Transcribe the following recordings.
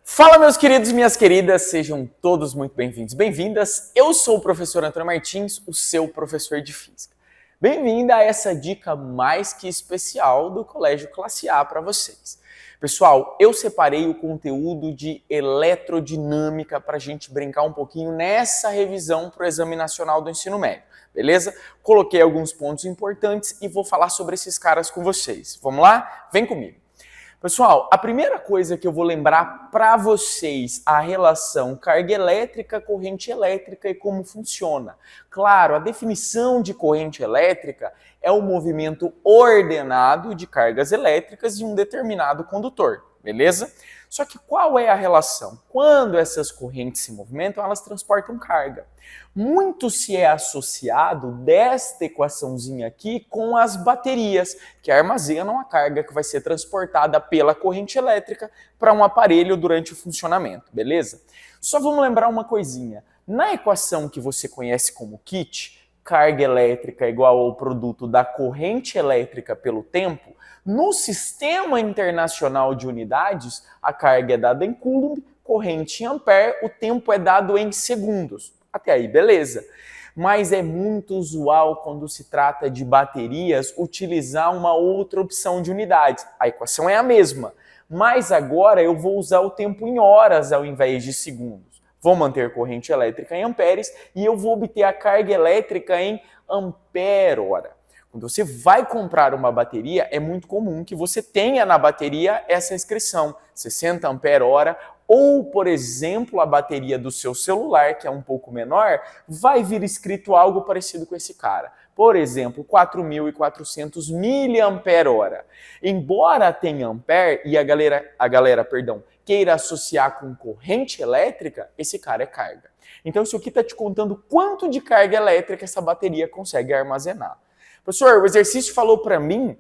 Fala, meus queridos e minhas queridas, sejam todos muito bem-vindos, bem-vindas. Eu sou o professor Antônio Martins, o seu professor de Física. Bem-vinda a essa dica mais que especial do Colégio Classe A para vocês. Pessoal, eu separei o conteúdo de eletrodinâmica para a gente brincar um pouquinho nessa revisão para o Exame Nacional do Ensino Médio, beleza? Coloquei alguns pontos importantes e vou falar sobre esses caras com vocês. Vamos lá? Vem comigo. Pessoal, a primeira coisa que eu vou lembrar para vocês a relação carga elétrica, corrente elétrica e como funciona. Claro, a definição de corrente elétrica é o movimento ordenado de cargas elétricas de um determinado condutor, beleza? Só que qual é a relação? Quando essas correntes se movimentam, elas transportam carga. Muito se é associado desta equaçãozinha aqui com as baterias, que armazenam a carga que vai ser transportada pela corrente elétrica para um aparelho durante o funcionamento, beleza? Só vamos lembrar uma coisinha. Na equação que você conhece como kit, carga elétrica igual ao produto da corrente elétrica pelo tempo, no Sistema Internacional de Unidades, a carga é dada em Coulomb, corrente em ampere, o tempo é dado em segundos. Até aí, beleza. Mas é muito usual, quando se trata de baterias, utilizar uma outra opção de unidades. A equação é a mesma, mas agora eu vou usar o tempo em horas ao invés de segundos. Vou manter corrente elétrica em amperes e eu vou obter a carga elétrica em ampere-hora. Quando você vai comprar uma bateria, é muito comum que você tenha na bateria essa inscrição, 60 ampere-hora, ou, por exemplo, a bateria do seu celular, que é um pouco menor, vai vir escrito algo parecido com esse cara. Por exemplo, 4.400 miliampere-hora. Embora tenha ampere e a galera queira associar com corrente elétrica, esse cara é carga. Então isso aqui está te contando quanto de carga elétrica essa bateria consegue armazenar. Professor, o exercício falou para mim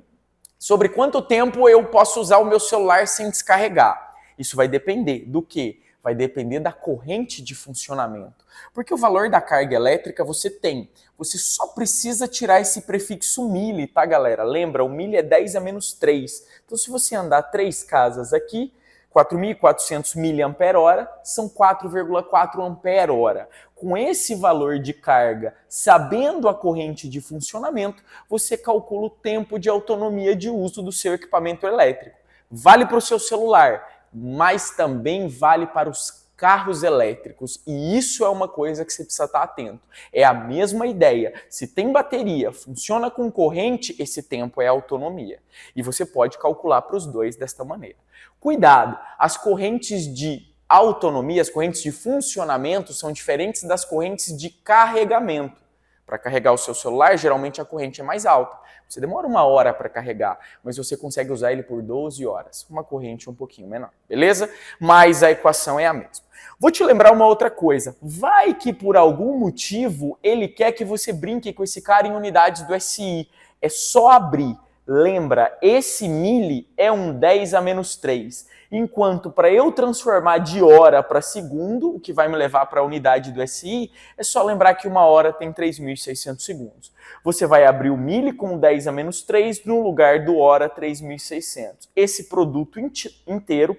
sobre quanto tempo eu posso usar o meu celular sem descarregar. Isso vai depender do quê? Vai depender da corrente de funcionamento. Porque o valor da carga elétrica você tem. Você só precisa tirar esse prefixo milli, tá, galera? Lembra, o milli é 10 a menos 3. Então, se você andar 3 casas aqui, 4.400 miliampere-hora são 4,4 ampere-hora. Com esse valor de carga, sabendo a corrente de funcionamento, você calcula o tempo de autonomia de uso do seu equipamento elétrico. Vale para o seu celular, mas também vale para os carros elétricos. E isso é uma coisa que você precisa estar atento. É a mesma ideia. Se tem bateria, funciona com corrente, esse tempo é autonomia. E você pode calcular para os dois desta maneira. Cuidado, as correntes de autonomia, as correntes de funcionamento são diferentes das correntes de carregamento. Para carregar o seu celular, geralmente a corrente é mais alta. Você demora 1 hora para carregar, mas você consegue usar ele por 12 horas. Uma corrente um pouquinho menor, beleza? Mas a equação é a mesma. Vou te lembrar uma outra coisa. Vai que por algum motivo ele quer que você brinque com esse cara em unidades do SI. É só abrir. Lembra, esse milli é um 10 a menos 3. Enquanto para eu transformar de hora para segundo, o que vai me levar para a unidade do SI, é só lembrar que 1 hora tem 3.600 segundos. Você vai abrir o milli com 10 a menos 3 no lugar do hora 3.600. Esse produto inteiro,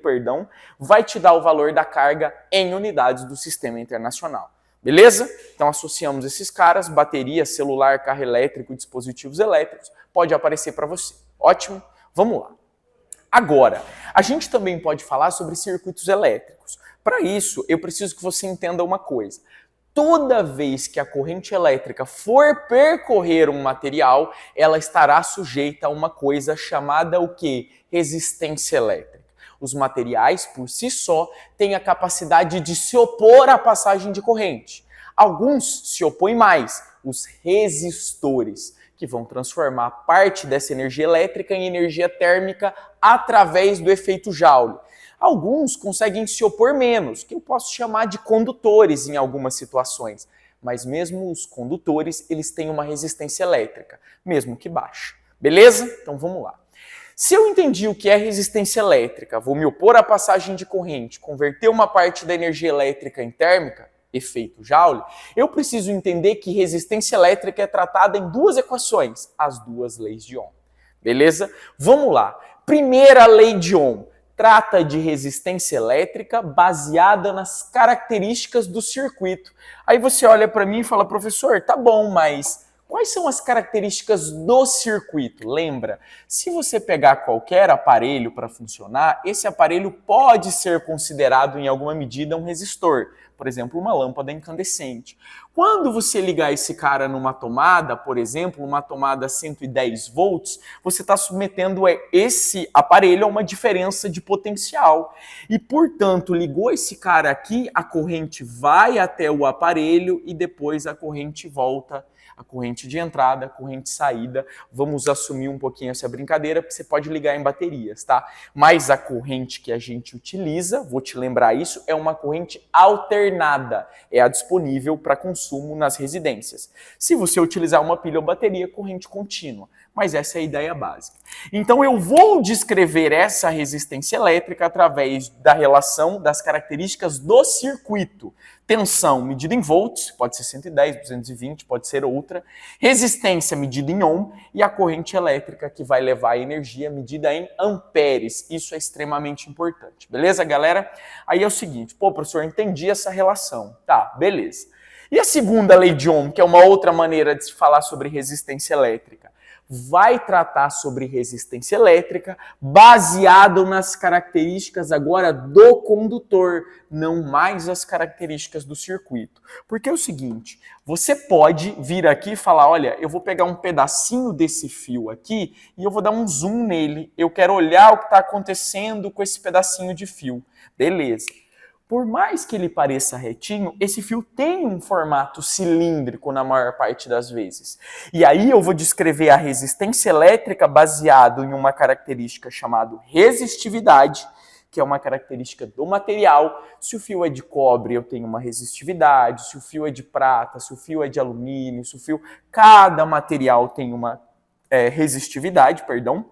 vai te dar o valor da carga em unidades do Sistema Internacional. Beleza? Então associamos esses caras, bateria, celular, carro elétrico, dispositivos elétricos, pode aparecer para você. Ótimo? Vamos lá. Agora, a gente também pode falar sobre circuitos elétricos. Para isso, eu preciso que você entenda uma coisa. Toda vez que a corrente elétrica for percorrer um material, ela estará sujeita a uma coisa chamada o quê? Resistência elétrica. Os materiais, por si só, têm a capacidade de se opor à passagem de corrente. Alguns se opõem mais, os resistores, que vão transformar parte dessa energia elétrica em energia térmica através do efeito Joule. Alguns conseguem se opor menos, que eu posso chamar de condutores em algumas situações. Mas mesmo os condutores, eles têm uma resistência elétrica, mesmo que baixa. Beleza? Então vamos lá. Se eu entendi o que é resistência elétrica, vou me opor à passagem de corrente, converter uma parte da energia elétrica em térmica, efeito Joule, eu preciso entender que resistência elétrica é tratada em 2 equações, as 2 leis de Ohm. Beleza? Vamos lá. Primeira lei de Ohm. trata de resistência elétrica baseada nas características do circuito. Aí você olha para mim e fala, professor, tá bom, mas quais são as características do circuito? Lembra, se você pegar qualquer aparelho para funcionar, esse aparelho pode ser considerado em alguma medida um resistor. Por exemplo, uma lâmpada incandescente. Quando você ligar esse cara numa tomada, por exemplo, uma tomada 110 volts, você está submetendo esse aparelho a uma diferença de potencial. E, portanto, ligou esse cara aqui, a corrente vai até o aparelho e depois a corrente volta. A corrente de entrada, a corrente de saída. Vamos assumir um pouquinho essa brincadeira, porque você pode ligar em baterias, tá? Mas a corrente que a gente utiliza, vou te lembrar isso, é uma corrente alternada. É a disponível para consumo nas residências. Se você utilizar uma pilha ou bateria, corrente contínua. Mas essa é a ideia básica. Então eu vou descrever essa resistência elétrica através da relação das características do circuito. Tensão medida em volts, pode ser 110, 220, pode ser outra. Resistência medida em ohm e a corrente elétrica que vai levar a energia medida em amperes. Isso é extremamente importante. Beleza, galera? Aí é o seguinte, pô, professor, entendi essa relação. Tá, beleza. E a segunda lei de Ohm, que é uma outra maneira de se falar sobre resistência elétrica? Vai tratar sobre resistência elétrica baseado nas características agora do condutor, não mais as características do circuito. Porque é o seguinte, você pode vir aqui e falar, olha, eu vou pegar um pedacinho desse fio aqui e eu vou dar um zoom nele, eu quero olhar o que está acontecendo com esse pedacinho de fio. Beleza. Por mais que ele pareça retinho, esse fio tem um formato cilíndrico na maior parte das vezes. E aí eu vou descrever a resistência elétrica baseado em uma característica chamada resistividade, que é uma característica do material. Se o fio é de cobre, eu tenho uma resistividade. Se o fio é de prata, se o fio é de alumínio, se o fio... Cada material tem uma resistividade, perdão.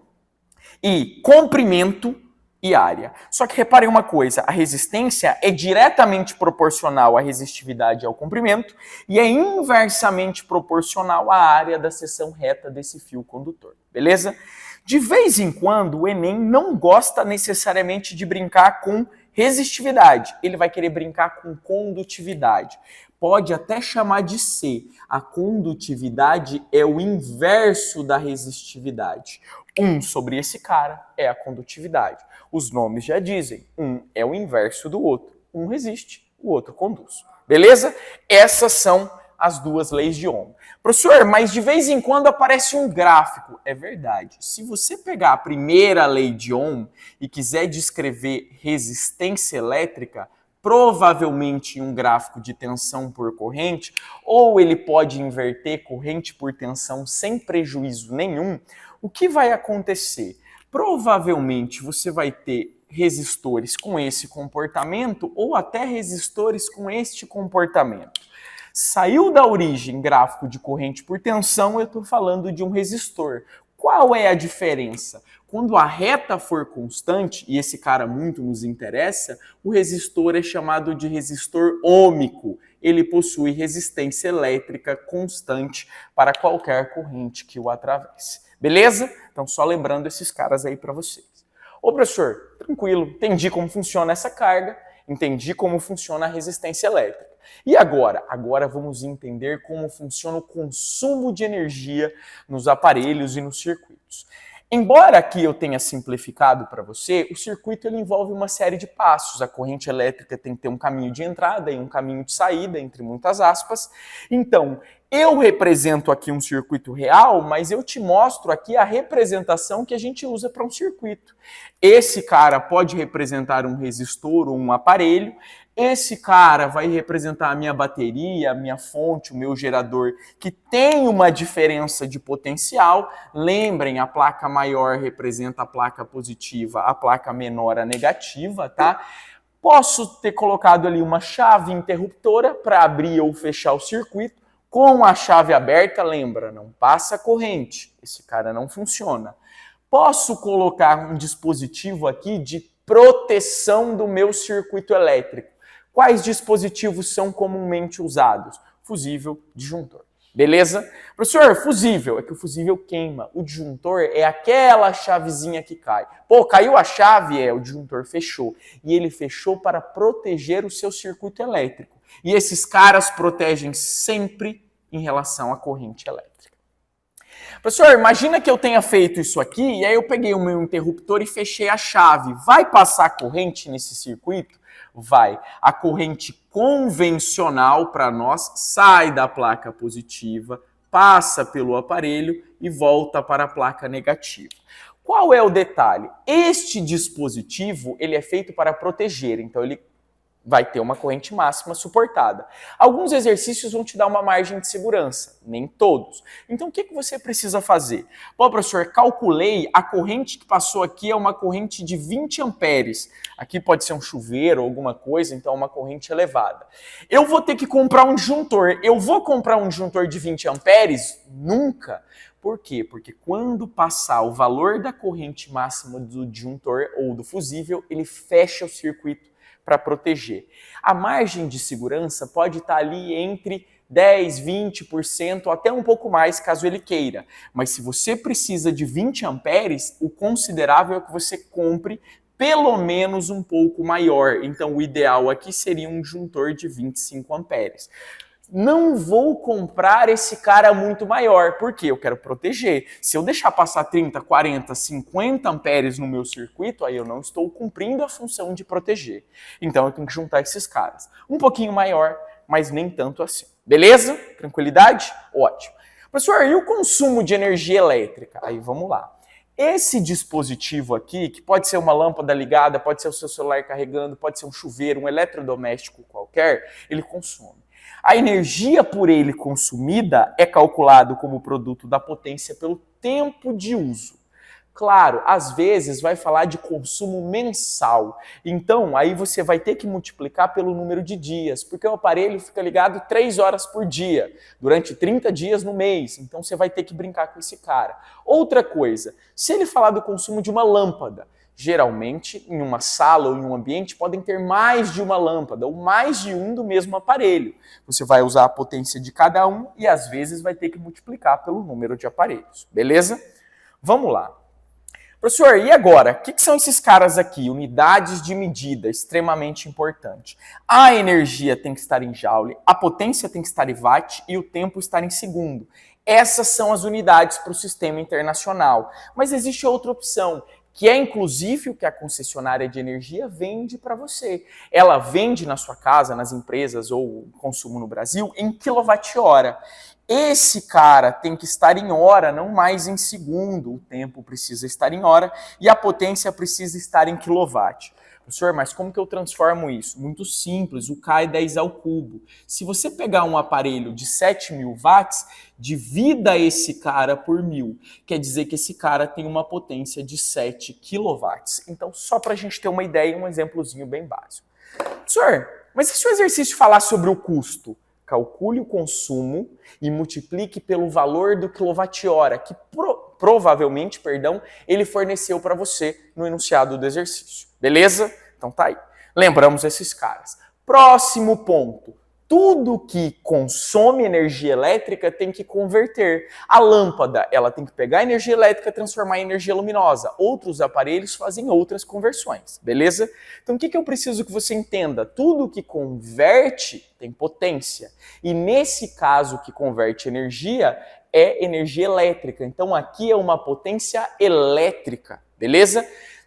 E comprimento e área. Só que reparem uma coisa, a resistência é diretamente proporcional à resistividade e ao comprimento e é inversamente proporcional à área da seção reta desse fio condutor, beleza? De vez em quando, o Enem não gosta necessariamente de brincar com resistividade, ele vai querer brincar com condutividade. Pode até chamar de C. A condutividade é o inverso da resistividade. Um sobre esse cara é a condutividade. Os nomes já dizem, um é o inverso do outro. Um resiste, o outro conduz. Beleza? Essas são as duas leis de Ohm. Professor, mas de vez em quando aparece um gráfico. É verdade. Se você pegar a primeira lei de Ohm e quiser descrever resistência elétrica, provavelmente em um gráfico de tensão por corrente, ou ele pode inverter corrente por tensão sem prejuízo nenhum, o que vai acontecer? Provavelmente você vai ter resistores com esse comportamento ou até resistores com este comportamento. Saiu da origem gráfico de corrente por tensão, eu estou falando de um resistor. Qual é a diferença? Quando a reta for constante, e esse cara muito nos interessa, o resistor é chamado de resistor ôhmico. Ele possui resistência elétrica constante para qualquer corrente que o atravesse. Beleza? Então, só lembrando esses caras aí para vocês. Ô, professor, tranquilo, entendi como funciona essa carga, entendi como funciona a resistência elétrica. E agora? Agora vamos entender como funciona o consumo de energia nos aparelhos e nos circuitos. Embora aqui eu tenha simplificado para você, o circuito ele envolve uma série de passos. A corrente elétrica tem que ter um caminho de entrada e um caminho de saída, entre muitas aspas. Então, eu represento aqui um circuito real, mas eu te mostro aqui a representação que a gente usa para um circuito. Esse cara pode representar um resistor ou um aparelho. Esse cara vai representar a minha bateria, a minha fonte, o meu gerador, que tem uma diferença de potencial. Lembrem, a placa maior representa a placa positiva, a placa menor a negativa, tá? Posso ter colocado ali uma chave interruptora para abrir ou fechar o circuito. Com a chave aberta, lembra, não passa corrente. Esse cara não funciona. Posso colocar um dispositivo aqui de proteção do meu circuito elétrico. Quais dispositivos são comumente usados? Fusível, disjuntor. Beleza? Professor, fusível. É que o fusível queima. O disjuntor é aquela chavezinha que cai. Pô, caiu a chave, o disjuntor fechou. E ele fechou para proteger o seu circuito elétrico. E esses caras protegem sempre em relação à corrente elétrica. Professor, imagina que eu tenha feito isso aqui e aí eu peguei o meu interruptor e fechei a chave. Vai passar corrente nesse circuito? Vai. A corrente convencional para nós sai da placa positiva, passa pelo aparelho e volta para a placa negativa. Qual é o detalhe? Este dispositivo ele é feito para proteger, então ele vai ter uma corrente máxima suportada. Alguns exercícios vão te dar uma margem de segurança, nem todos. Então, o que você precisa fazer? Bom, professor, calculei, a corrente que passou aqui é uma corrente de 20 amperes. Aqui pode ser um chuveiro ou alguma coisa, então é uma corrente elevada. Eu vou ter que comprar um disjuntor. Eu vou comprar um disjuntor de 20 amperes? Nunca. Por quê? Porque quando passar o valor da corrente máxima do disjuntor ou do fusível, ele fecha o circuito para proteger. A margem de segurança pode estar ali entre 10, 20%, até um pouco mais, caso ele queira. Mas se você precisa de 20 amperes, o considerável é que você compre pelo menos um pouco maior. Então, o ideal aqui seria um disjuntor de 25 amperes. Não vou comprar esse cara muito maior, porque eu quero proteger. Se eu deixar passar 30, 40, 50 amperes no meu circuito, aí eu não estou cumprindo a função de proteger. Então eu tenho que juntar esses caras. Um pouquinho maior, mas nem tanto assim. Beleza? Tranquilidade? Ótimo. Professor, e o consumo de energia elétrica? Aí vamos lá. Esse dispositivo aqui, que pode ser uma lâmpada ligada, pode ser o seu celular carregando, pode ser um chuveiro, um eletrodoméstico qualquer, ele consome. A energia por ele consumida é calculado como produto da potência pelo tempo de uso. Claro, às vezes vai falar de consumo mensal. Então, aí você vai ter que multiplicar pelo número de dias, porque o aparelho fica ligado 3 horas por dia, durante 30 dias no mês. Então, você vai ter que brincar com esse cara. Outra coisa, se ele falar do consumo de uma lâmpada, geralmente, em uma sala ou em um ambiente, podem ter mais de uma lâmpada ou mais de um do mesmo aparelho. Você vai usar a potência de cada um e, às vezes, vai ter que multiplicar pelo número de aparelhos. Beleza? Vamos lá. Professor, e agora? O que são esses caras aqui? Unidades de medida, extremamente importante. A energia tem que estar em joule, a potência tem que estar em watt e o tempo estar em segundo. Essas são as unidades para o sistema internacional. Mas existe outra opção, que é inclusive o que a concessionária de energia vende para você. Ela vende na sua casa, nas empresas ou consumo no Brasil, em quilowatt-hora. Esse cara tem que estar em hora, não mais em segundo. O tempo precisa estar em hora e a potência precisa estar em quilowatt. Professor, mas como que eu transformo isso? Muito simples, o K é 10 ao cubo. Se você pegar um aparelho de 7.000 watts, divida esse cara por 1.000. Quer dizer que esse cara tem uma potência de 7 quilowatts. Então, só para a gente ter uma ideia, um exemplozinho bem básico. Professor, mas e se o exercício falar sobre o custo? Calcule o consumo e multiplique pelo valor do quilowatt-hora, que provavelmente, ele forneceu para você no enunciado do exercício. Beleza? Então tá aí. Lembramos esses caras. Próximo ponto. Tudo que consome energia elétrica tem que converter. A lâmpada, ela tem que pegar a energia elétrica e transformar em energia luminosa. Outros aparelhos fazem outras conversões, beleza? Então o que eu preciso que você entenda? Tudo que converte tem potência. E nesse caso que converte energia, é energia elétrica. Então aqui é uma potência elétrica, beleza?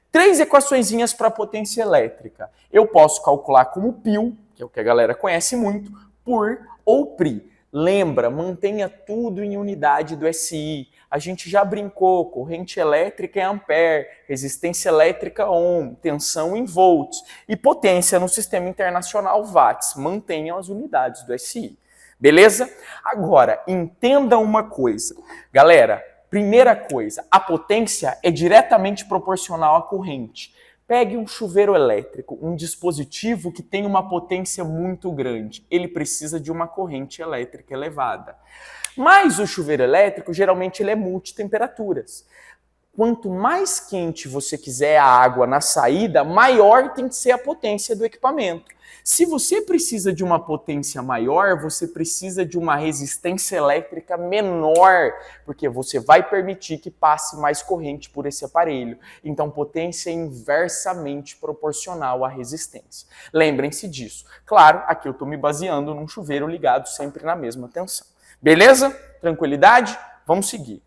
3 equaçõezinhas para potência elétrica. Eu posso calcular como π, que é o que a galera conhece muito, por ou pri. Lembra, mantenha tudo em unidade do SI. A gente já brincou, corrente elétrica em ampere, resistência elétrica ohm, tensão em volts e potência no sistema internacional watts. Mantenham as unidades do SI. Beleza? Agora, entenda uma coisa. Galera, primeira coisa, a potência é diretamente proporcional à corrente. Pegue um chuveiro elétrico, um dispositivo que tem uma potência muito grande. Ele precisa de uma corrente elétrica elevada. Mas o chuveiro elétrico, geralmente, ele é multitemperaturas. Quanto mais quente você quiser a água na saída, maior tem que ser a potência do equipamento. Se você precisa de uma potência maior, você precisa de uma resistência elétrica menor, porque você vai permitir que passe mais corrente por esse aparelho. Então, potência é inversamente proporcional à resistência. Lembrem-se disso. Claro, aqui eu estou me baseando num chuveiro ligado sempre na mesma tensão. Beleza? Tranquilidade? Vamos seguir.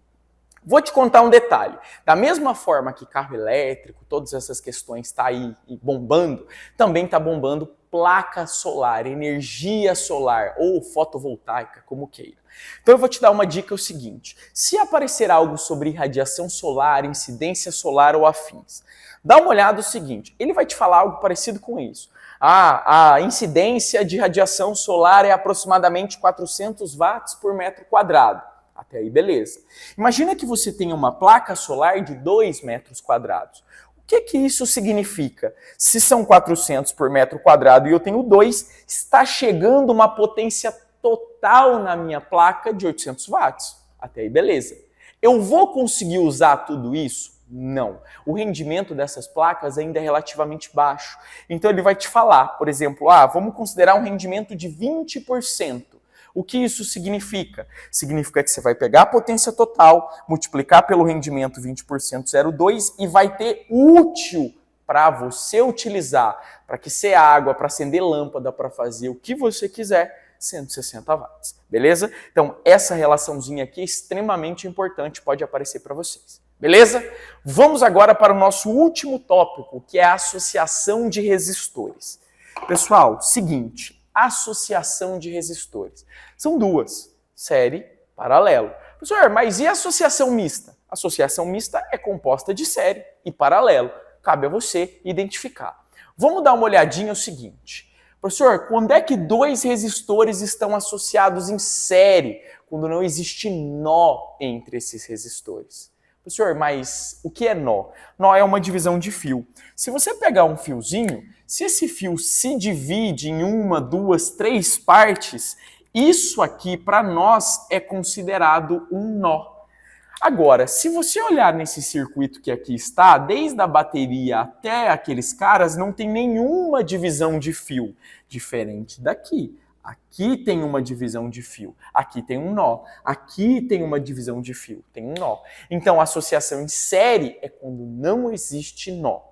Vou te contar um detalhe. Da mesma forma que carro elétrico, todas essas questões estão aí bombando, também está bombando placa solar, energia solar ou fotovoltaica, como queira. Então eu vou te dar uma dica, é o seguinte: se aparecer algo sobre radiação solar, incidência solar ou afins, dá uma olhada no seguinte, ele vai te falar algo parecido com isso. A incidência de radiação solar é aproximadamente 400 watts por metro quadrado. Até aí, beleza. Imagina que você tenha uma placa solar de 2 metros quadrados. O que isso significa? Se são 400 por metro quadrado e eu tenho 2, está chegando uma potência total na minha placa de 800 watts. Até aí, beleza. Eu vou conseguir usar tudo isso? Não. O rendimento dessas placas ainda é relativamente baixo. Então ele vai te falar, por exemplo, vamos considerar um rendimento de 20%. O que isso significa? Significa que você vai pegar a potência total, multiplicar pelo rendimento 20% 0,2 e vai ter útil para você utilizar, para aquecer água, para acender lâmpada, para fazer o que você quiser, 160 watts. Beleza? Então, essa relaçãozinha aqui é extremamente importante, pode aparecer para vocês. Beleza? Vamos agora para o nosso último tópico, que é a associação de resistores. Pessoal, seguinte, associação de resistores. São duas, série, paralelo. Professor, mas e a associação mista? A associação mista é composta de série e paralelo. Cabe a você identificar. Vamos dar uma olhadinha no seguinte. Professor, quando é que dois resistores estão associados em série? Quando não existe nó entre esses resistores. Professor, mas o que é nó? Nó é uma divisão de fio. Se você pegar um fiozinho, se esse fio se divide em 1, 2, 3 partes, isso aqui para nós é considerado um nó. Agora, se você olhar nesse circuito que aqui está, desde a bateria até aqueles caras, não tem nenhuma divisão de fio, diferente daqui. Aqui tem uma divisão de fio, aqui tem um nó, aqui tem uma divisão de fio, tem um nó. Então, a associação em série é quando não existe nó.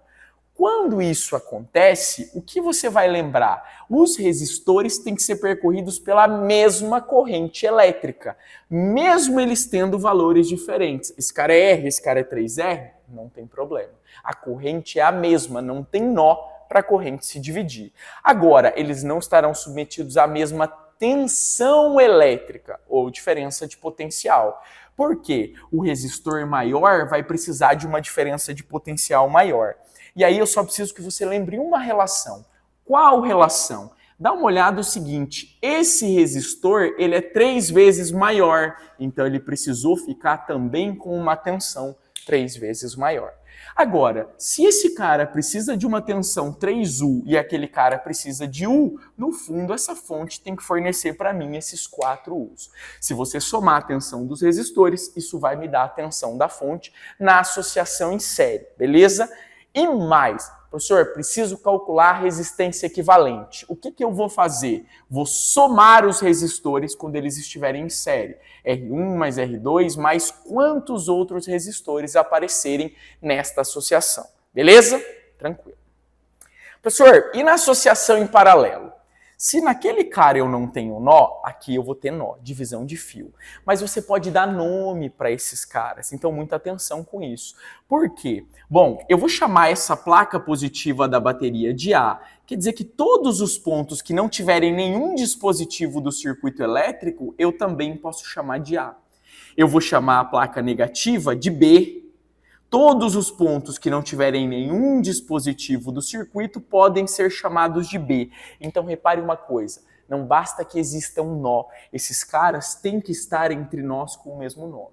Quando isso acontece, o que você vai lembrar? Os resistores têm que ser percorridos pela mesma corrente elétrica, mesmo eles tendo valores diferentes. Esse cara é R, esse cara é 3R, não tem problema. A corrente é a mesma, não tem nó para a corrente se dividir. Agora, eles não estarão submetidos à mesma tensão elétrica ou diferença de potencial. Por quê? O resistor maior vai precisar de uma diferença de potencial maior. E aí eu só preciso que você lembre uma relação. Qual relação? Dá uma olhada no seguinte, esse resistor ele é 3 vezes maior, então ele precisou ficar também com uma tensão 3 vezes maior. Agora, se esse cara precisa de uma tensão 3U e aquele cara precisa de U, no fundo essa fonte tem que fornecer para mim esses 4 U's. Se você somar a tensão dos resistores, isso vai me dar a tensão da fonte na associação em série, beleza? E mais, professor, preciso calcular a resistência equivalente. O que eu vou fazer? Vou somar os resistores quando eles estiverem em série. R1 mais R2 mais quantos outros resistores aparecerem nesta associação. Beleza? Tranquilo. Professor, e na associação em paralelo? Se naquele cara eu não tenho nó, aqui eu vou ter nó, divisão de fio. Mas você pode dar nome para esses caras, então muita atenção com isso. Por quê? Bom, eu vou chamar essa placa positiva da bateria de A, quer dizer que todos os pontos que não tiverem nenhum dispositivo do circuito elétrico, eu também posso chamar de A. Eu vou chamar a placa negativa de B. Todos os pontos que não tiverem nenhum dispositivo do circuito podem ser chamados de B. Então repare uma coisa, não basta que exista um nó, esses caras têm que estar entre nós com o mesmo nome.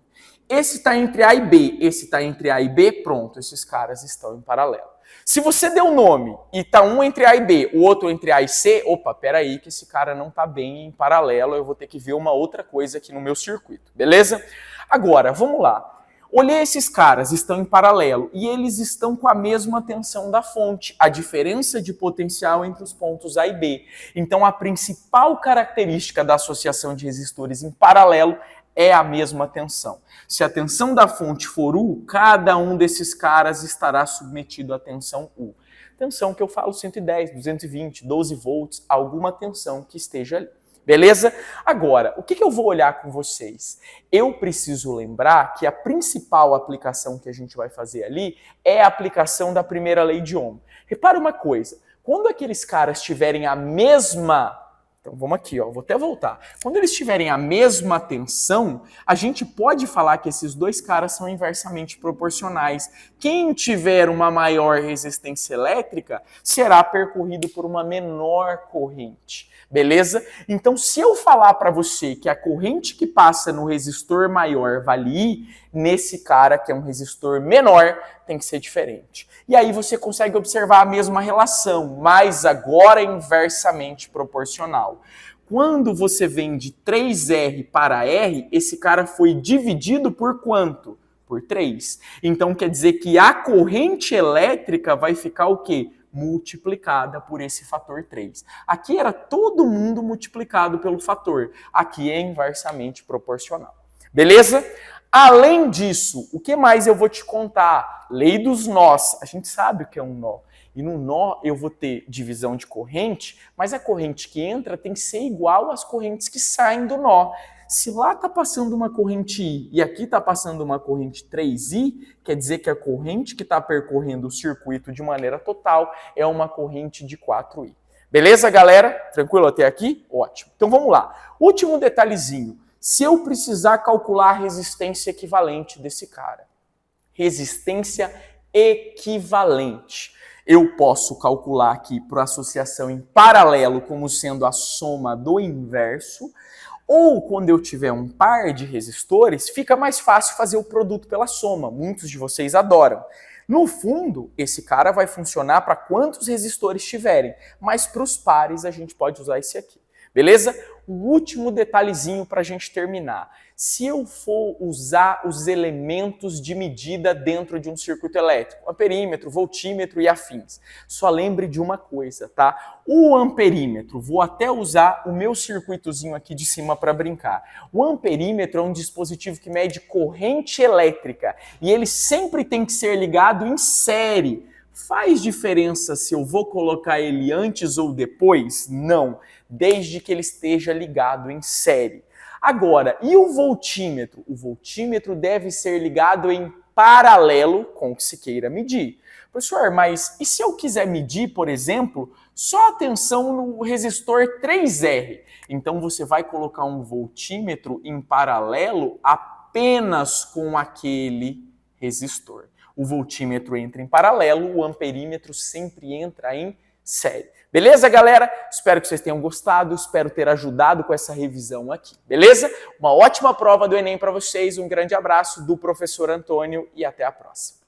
Esse está entre A e B, esse está entre A e B, pronto, esses caras estão em paralelo. Se você deu um nome e está um entre A e B, o outro entre A e C, opa, peraí que esse cara não está bem em paralelo, eu vou ter que ver uma outra coisa aqui no meu circuito, beleza? Agora, vamos lá. Olhei esses caras, estão em paralelo e eles estão com a mesma tensão da fonte, a diferença de potencial entre os pontos A e B. Então a principal característica da associação de resistores em paralelo é a mesma tensão. Se a tensão da fonte for U, cada um desses caras estará submetido à tensão U. Tensão que eu falo 110, 220, 12 volts, alguma tensão que esteja ali. Beleza? Agora, o que eu vou olhar com vocês? Eu preciso lembrar que a principal aplicação que a gente vai fazer ali é a aplicação da primeira lei de Ohm. Repara uma coisa, quando aqueles caras tiverem a mesma... Então vamos aqui, ó, vou até voltar. Quando eles tiverem a mesma tensão, a gente pode falar que esses dois caras são inversamente proporcionais. Quem tiver uma maior resistência elétrica será percorrido por uma menor corrente. Beleza? Então, se eu falar para você que a corrente que passa no resistor maior vale I, nesse cara que é um resistor menor, tem que ser diferente. E aí você consegue observar a mesma relação, mas agora inversamente proporcional. Quando você vem de 3R para R, esse cara foi dividido por quanto? Por 3. Então quer dizer que a corrente elétrica vai ficar o quê? Multiplicada por esse fator 3. Aqui era todo mundo multiplicado pelo fator. Aqui é inversamente proporcional. Beleza? Além disso, o que mais eu vou te contar? Lei dos nós. A gente sabe o que é um nó. E no nó eu vou ter divisão de corrente, mas a corrente que entra tem que ser igual às correntes que saem do nó. Se lá está passando uma corrente I e aqui está passando uma corrente 3I, quer dizer que a corrente que está percorrendo o circuito de maneira total é uma corrente de 4I. Beleza, galera? Tranquilo até aqui? Ótimo. Então vamos lá. Último detalhezinho. Se eu precisar calcular a resistência equivalente desse cara. Resistência equivalente. Eu posso calcular aqui por associação em paralelo como sendo a soma do inverso. Ou quando eu tiver um par de resistores, fica mais fácil fazer o produto pela soma. Muitos de vocês adoram. No fundo, esse cara vai funcionar para quantos resistores tiverem, mas para os pares a gente pode usar esse aqui. Beleza? O último detalhezinho para a gente terminar. Se eu for usar os elementos de medida dentro de um circuito elétrico, amperímetro, voltímetro e afins, só lembre de uma coisa, tá? O amperímetro, vou até usar o meu circuitozinho aqui de cima para brincar. O amperímetro é um dispositivo que mede corrente elétrica e ele sempre tem que ser ligado em série. Faz diferença se eu vou colocar ele antes ou depois? Não, desde que ele esteja ligado em série. Agora, e o voltímetro? O voltímetro deve ser ligado em paralelo com o que se queira medir. Professor, mas e se eu quiser medir, por exemplo, só a tensão no resistor 3R? Então você vai colocar um voltímetro em paralelo apenas com aquele resistor. O voltímetro entra em paralelo, o amperímetro sempre entra em série. Beleza, galera? Espero que vocês tenham gostado, espero ter ajudado com essa revisão aqui. Beleza? Uma ótima prova do Enem para vocês, um grande abraço do professor Antônio e até a próxima.